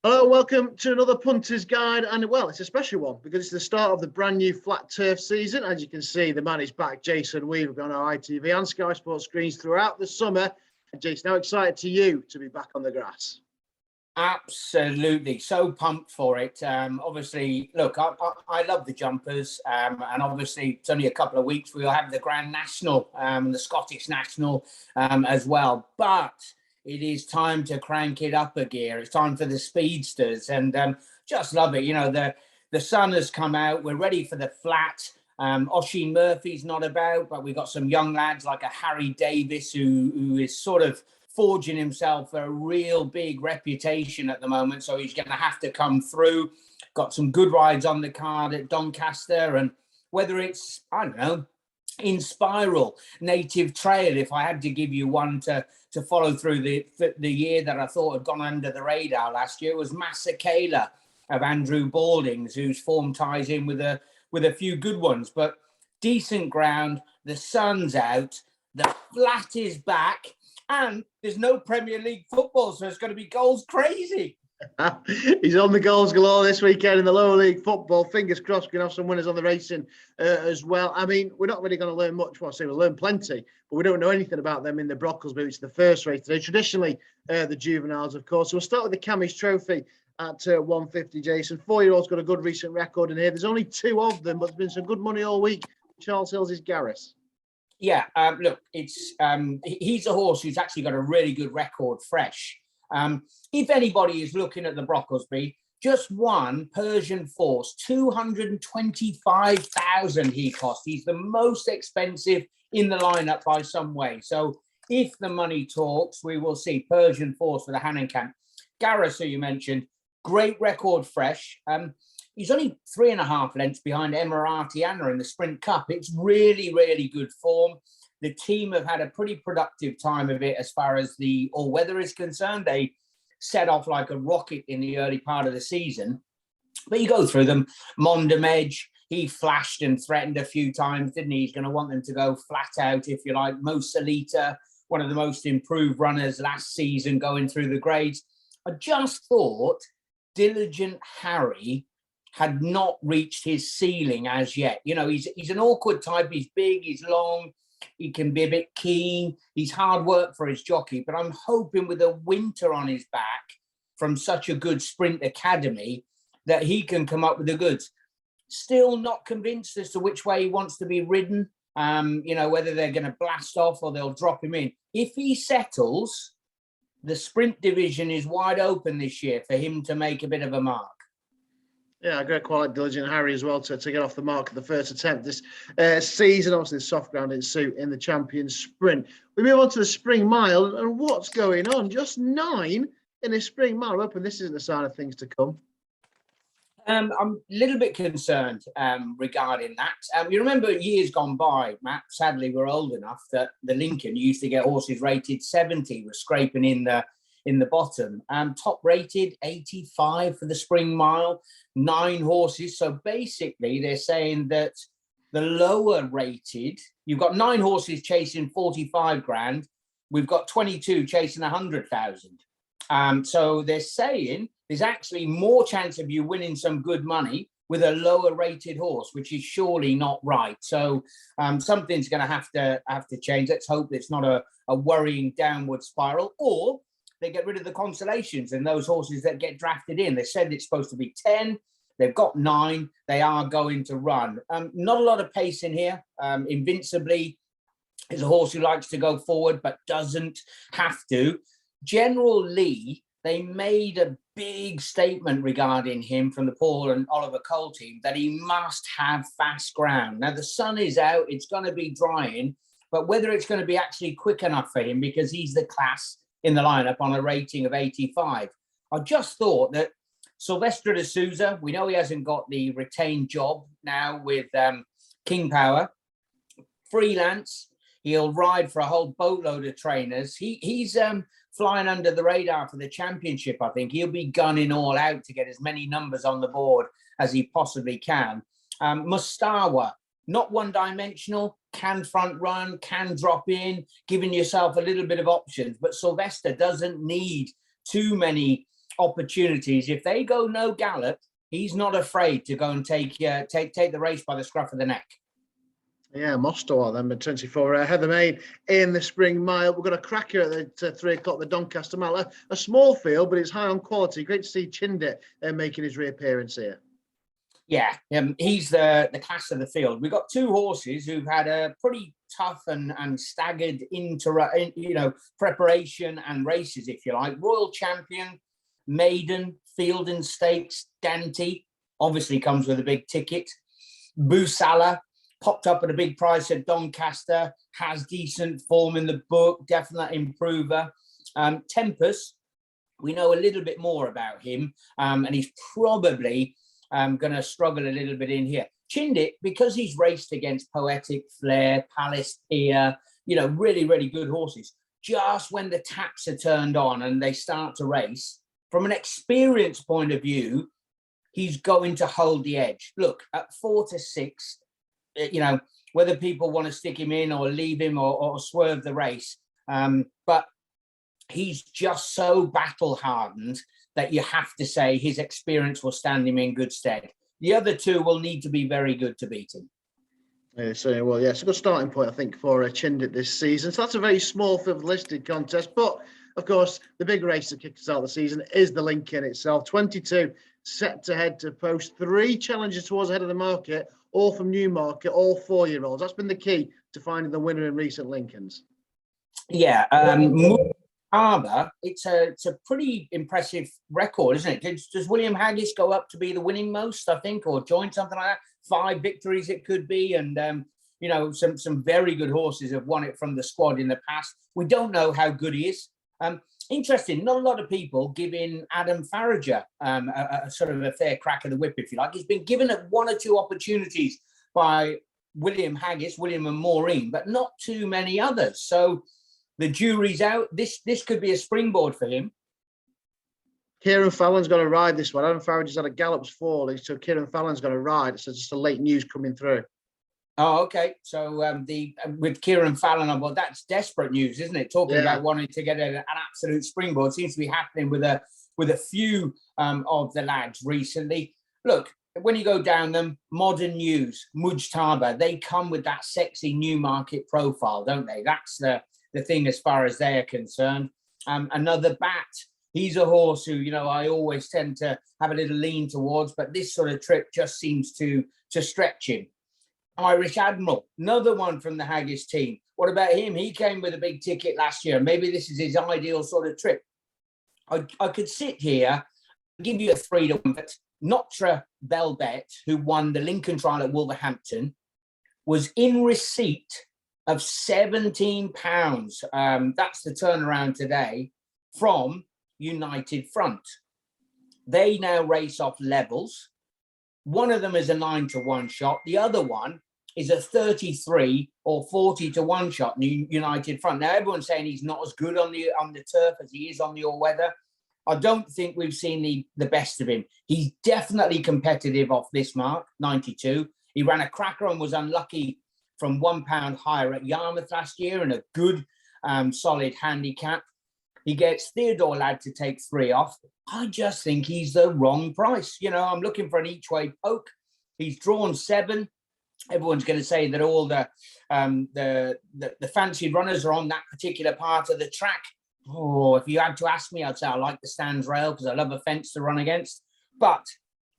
Hello, welcome to another Punters Guide, and well, it's a special one because it's the start of the brand new flat turf season. As you can see, the man is back, Jason Weaver, on our ITV and Sky Sports screens throughout the summer. And Jason, how excited to you to be back on the grass? Absolutely, so pumped for it. Obviously, look, I love the jumpers, and obviously it's only a couple of weeks. We'll have the Grand National, the Scottish National as well, but it is time to crank it up a gear. It's time for the speedsters, and just love it. You know, the sun has come out. We're ready for the flat. Oisin Murphy's not about, but we've got some young lads like a Harry Davis who is sort of forging himself a real big reputation at the moment. So he's going to have to come through. Got some good rides on the card at Doncaster, and whether it's, I don't know, in Spiral, Native Trail, if I had to give you one to follow through the year that I thought had gone under the radar last year, was Massacala of Andrew Baldings, whose form ties in with a few good ones. But decent ground, the sun's out, the flat is back, and there's no Premier League football, so it's going to be goals crazy. He's on the goals galore this weekend in the lower league football. Fingers crossed we can have some winners on the racing as well. I mean, we're not really going to learn much. Well, I say we'll learn plenty, but we don't know anything about them in the Brocklesby, which is the first race today. Traditionally, the juveniles, of course. So we'll start with the Cammidge Trophy at 150, Jason. 4-year-old's got a good recent record in here. There's only 2 of them, but there's been some good money all week. Charles Hills is Garris. Yeah, look, it's he's a horse who's actually got a really good record fresh. If anybody is looking at the Brocklesby, just one Persian Force, 225,000 he cost. He's the most expensive in the lineup by some way. So if the money talks, we will see Persian Force for the Handicap. Garris, who you mentioned, great record fresh. He's only 3.5 lengths behind Emirati Anna in the Sprint Cup. It's really, really good form. The team have had a pretty productive time of it as far as the all-weather is concerned. They set off like a rocket in the early part of the season. But you go through them. Mondamedge, he flashed and threatened a few times, didn't he? He's going to want them to go flat out, if you like. Mo Salita, one of the most improved runners last season, going through the grades. I just thought Diligent Harry had not reached his ceiling as yet. You know, he's an awkward type. He's big, he's long, he can be a bit keen. He's hard work for his jockey, but I'm hoping with a winter on his back from such a good sprint academy that he can come up with the goods. Still not convinced as to which way he wants to be ridden, you know, whether they're going to blast off or they'll drop him in. If he settles, the sprint division is wide open this year for him to make a bit of a mark. Yeah, a great quality, Diligent Harry as well to get off the mark at the first attempt this season. Obviously, the soft ground in suit in the Champions Sprint. We move on to the Spring Mile, and what's going on? Just 9 in the Spring Mile. Open. This isn't a sign of things to come. I'm a little bit concerned regarding that. You remember years gone by, Matt, sadly we're old enough that the Lincoln used to get horses rated 70, was scraping in the bottom. Top rated 85 for the Spring Mile, 9 horses. So basically they're saying that the lower rated, you've got 9 horses chasing 45 grand. We've got 22 chasing 100,000. So they're saying there's actually more chance of you winning some good money with a lower rated horse, which is surely not right. So something's going to have to change. Let's hope it's not a worrying downward spiral, or they get rid of the consolations and those horses that get drafted in. They said it's supposed to be 10. They've got 9. They are going to run. Not a lot of pace in here. Invincibly is a horse who likes to go forward but doesn't have to. General Lee, they made a big statement regarding him from the Paul and Oliver Cole team that he must have fast ground. Now, the sun is out. It's going to be drying, but whether it's going to be actually quick enough for him, because he's the class in the lineup on a rating of 85. I just thought that Silvestre de Souza, we know he hasn't got the retained job now with King Power. Freelance, he'll ride for a whole boatload of trainers. He's flying under the radar for the championship, I think. He'll be gunning all out to get as many numbers on the board as he possibly can. Mustawa, not one-dimensional, can front run, can drop in, giving yourself a little bit of options. But Sylvester doesn't need too many opportunities. If they go no gallop, he's not afraid to go and take the race by the scruff of the neck. Yeah, Mostow then, but 24 Heather Main in the Spring Mile. We've got a cracker at the 3 o'clock, the Doncaster Mile. A small field, but it's high on quality. Great to see Pundit making his reappearance here. Yeah, he's the class of the field. We've got 2 horses who've had a pretty tough and staggered preparation and races, if you like. Royal Champion, Maiden, Field and Stakes, Dante, obviously comes with a big ticket. Busala popped up at a big price at Doncaster, has decent form in the book, definite improver. Tempest, we know a little bit more about him, and he's probably going to struggle a little bit in here. Pundit, because he's raced against Poetic Flair, Palace Pier, really, really good horses. Just when the taps are turned on and they start to race, from an experience point of view, he's going to hold the edge. Look, at 4 to 6, whether people want to stick him in or leave him or swerve the race. But he's just so battle hardened that you have to say his experience will stand him in good stead. The other 2 will need to be very good to beat him. Yeah, so, well, yeah, it's a good starting point, I think, for Pundit this season. So that's a very small field listed contest. But, of course, the big race that kicks out the season is the Lincoln itself. 22 set to head to post. 3 challenges towards ahead of the market, all from Newmarket, all 4-year-olds. That's been the key to finding the winner in recent Lincolns. Yeah, Harbour, it's a pretty impressive record, isn't it? Does William Haggis go up to be the winning most, I think, or join something like that? 5 victories it could be, and some very good horses have won it from the squad in the past. We don't know how good he is. Interesting, not a lot of people giving Adam Farrager a sort of a fair crack of the whip, if you like. He's been given 1 or 2 opportunities by William Haggis, William and Maureen, but not too many others. So the jury's out. This could be a springboard for him. Kieran Fallon's going to ride this one. Adam Farrager's had a gallops fall, so Kieran Fallon's going to ride. So just a late news coming through. Oh, okay. So with Kieran Fallon, well, that's desperate news, isn't it? Talking about wanting to get an absolute springboard seems to be happening with a few of the lads recently. Look, when you go down them, Modern News, Mujtaba, they come with that sexy Newmarket profile, don't they? That's the thing as far as they're concerned. Another Bat. He's a horse who, I always tend to have a little lean towards, but this sort of trip just seems to stretch him. Irish Admiral, another one from the Haggis team. What about him? He came with a big ticket last year. Maybe this is his ideal sort of trip. I could sit here, give you a 3-1, but Notre Belbet, who won the Lincoln Trial at Wolverhampton, was in receipt of £17. That's the turnaround today from United Front. They now race off levels. One of them is a 9-1 shot. The other one is a 33 or 40-1 shot. United Front. Now everyone's saying he's not as good on the turf as he is on the all-weather. I don't think we've seen the best of him. He's definitely competitive off this mark, 92. He ran a cracker and was unlucky from £1 higher at Yarmouth last year in a good, solid handicap. He gets Theodore Ladd to take 3 off. I just think he's the wrong price. I'm looking for an each-way poke. He's drawn 7. Everyone's going to say that all the fancy runners are on that particular part of the track. Oh, if you had to ask me, I'd say I like the stands rail because I love a fence to run against. But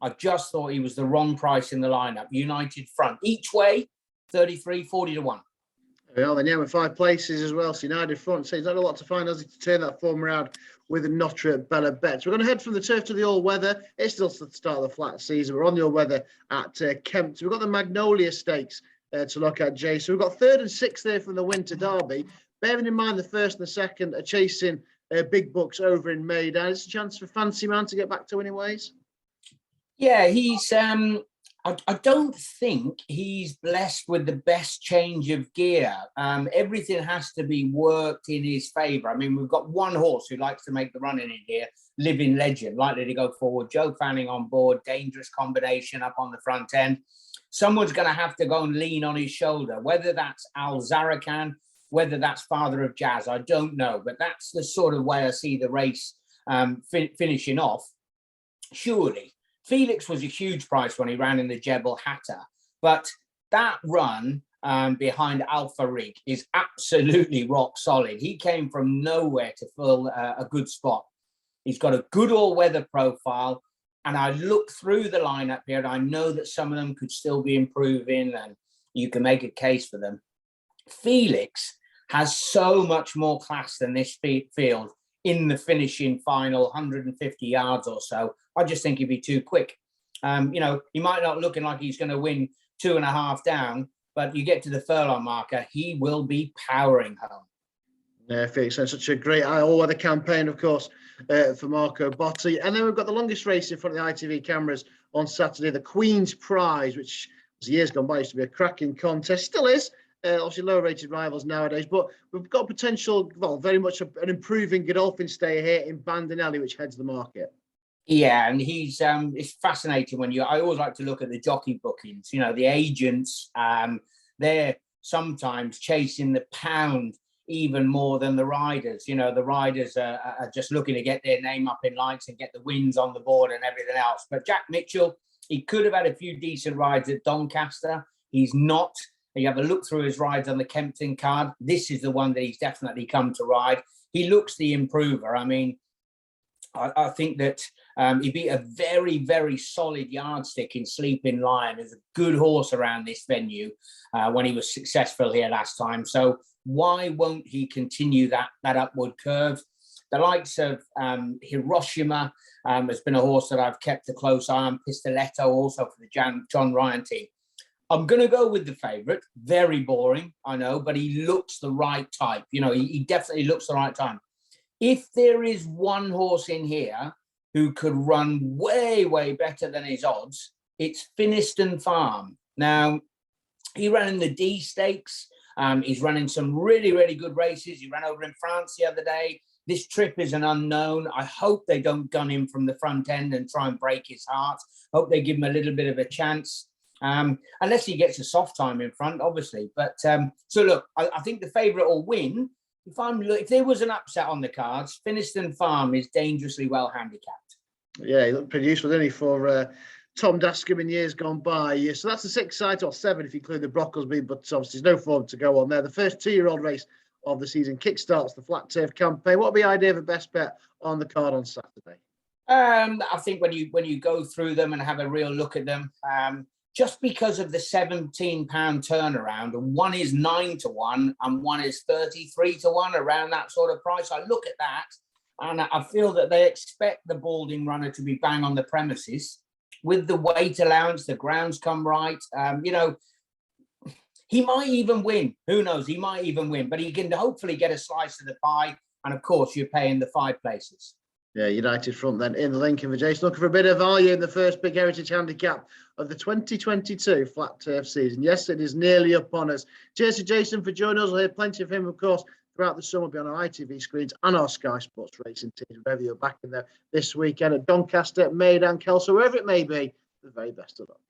I just thought he was the wrong price in the lineup. United Front. Each way, 33, 40-1. Well, then, with 5 places as well. So United Front, so he's had a lot to find, has he, to turn that form around with Notre Belbet. We're going to head from the turf to the all-weather. It's still the start of the flat season. We're on the all-weather at Kempton. We've got the Magnolia Stakes to look at, Jay. So we've got 3rd and 6th there from the Winter Derby. Bearing in mind the 1st and the 2nd are chasing big bucks over in Maydown. It's a chance for Fancy Man to get back to winning ways. Yeah, he's... I don't think he's blessed with the best change of gear. Everything has to be worked in his favour. I mean, we've got one horse who likes to make the running in here, Living Legend, likely to go forward. Joe Fanning on board, dangerous combination up on the front end. Someone's going to have to go and lean on his shoulder, whether that's Al Zarakan, whether that's Father of Jazz, I don't know. But that's the sort of way I see the race finishing off. Surely, Felix was a huge price when he ran in the Jebel Hatta, but that run behind Alpha Rig is absolutely rock solid. He came from nowhere to fill a good spot. He's got a good all-weather profile, and I look through the lineup here, and I know that some of them could still be improving, and you can make a case for them. Felix has so much more class than this field in the finishing final 150 yards or so. I just think he'd be too quick. He might not looking like he's going to win 2.5 down, but you get to the furlong marker, he will be powering home. Yeah, Felix had such a great all-weather campaign, of course, for Marco Botti. And then we've got the longest race in front of the ITV cameras on Saturday, the Queen's Prize, which was years gone by, used to be a cracking contest. Still is. Obviously, lower-rated rivals nowadays. But we've got potential, well, very much an improving Godolphin stay here in Bandinelli, which heads the market. Yeah, and he's it's fascinating I always like to look at the jockey bookings. The agents, they're sometimes chasing the pound even more than the riders. The riders are just looking to get their name up in lights and get the wins on the board and everything else. But Jack Mitchell, he could have had a few decent rides at Doncaster. He's not. You have a look through his rides on the Kempton card. This is the one that he's definitely come to ride. He looks the improver. I mean, I think that he beat a very, very solid yardstick in Sleeping Lion. There's a good horse around this venue when he was successful here last time. So why won't he continue that upward curve? The likes of Hiroshima has been a horse that I've kept a close eye on. Pistoletto also for the John Ryan team. I'm going to go with the favourite. Very boring, I know, but he looks the right type. He definitely looks the right time. If there is one horse in here who could run way, way better than his odds, it's Finiston Farm. Now, he ran in the D Stakes. He's running some really, really good races. He ran over in France the other day. This trip is an unknown. I hope they don't gun him from the front end and try and break his heart. Hope they give him a little bit of a chance. Unless he gets a soft time in front, obviously. But so look, I think the favourite will win. If there was an upset on the cards, Finiston Farm is dangerously well handicapped. Yeah, he looked pretty useful, didn't he, for Tom Dascombe in years gone by. Yeah, so that's the 6 sides, or 7 if you include the Brocklesby, but obviously there's no form to go on there. The first 2-year-old race of the season kickstarts the flat turf campaign. What would be the idea of a best bet on the card on Saturday? I think when you go through them and have a real look at them, just because of the £17 turnaround, and one is 9 to 1 and one is 33 to 1, around that sort of price, I look at that and I feel that they expect the Balding runner to be bang on the premises. With the weight allowance, the grounds come right. He might even win. Who knows? He might even win, but he can hopefully get a slice of the pie. And of course, you're paying the 5 places. Yeah, United front then in the Lincoln for Jason. Looking for a bit of value in the first big heritage handicap of the 2022 flat turf season. Yes, it is nearly upon us. Cheers to Jason for joining us. We'll hear plenty of him, of course, throughout the summer, be on our ITV screens and our Sky Sports racing teams, wherever you're back in there this weekend at Doncaster, Maidan, Kelso, wherever it may be. The very best of luck.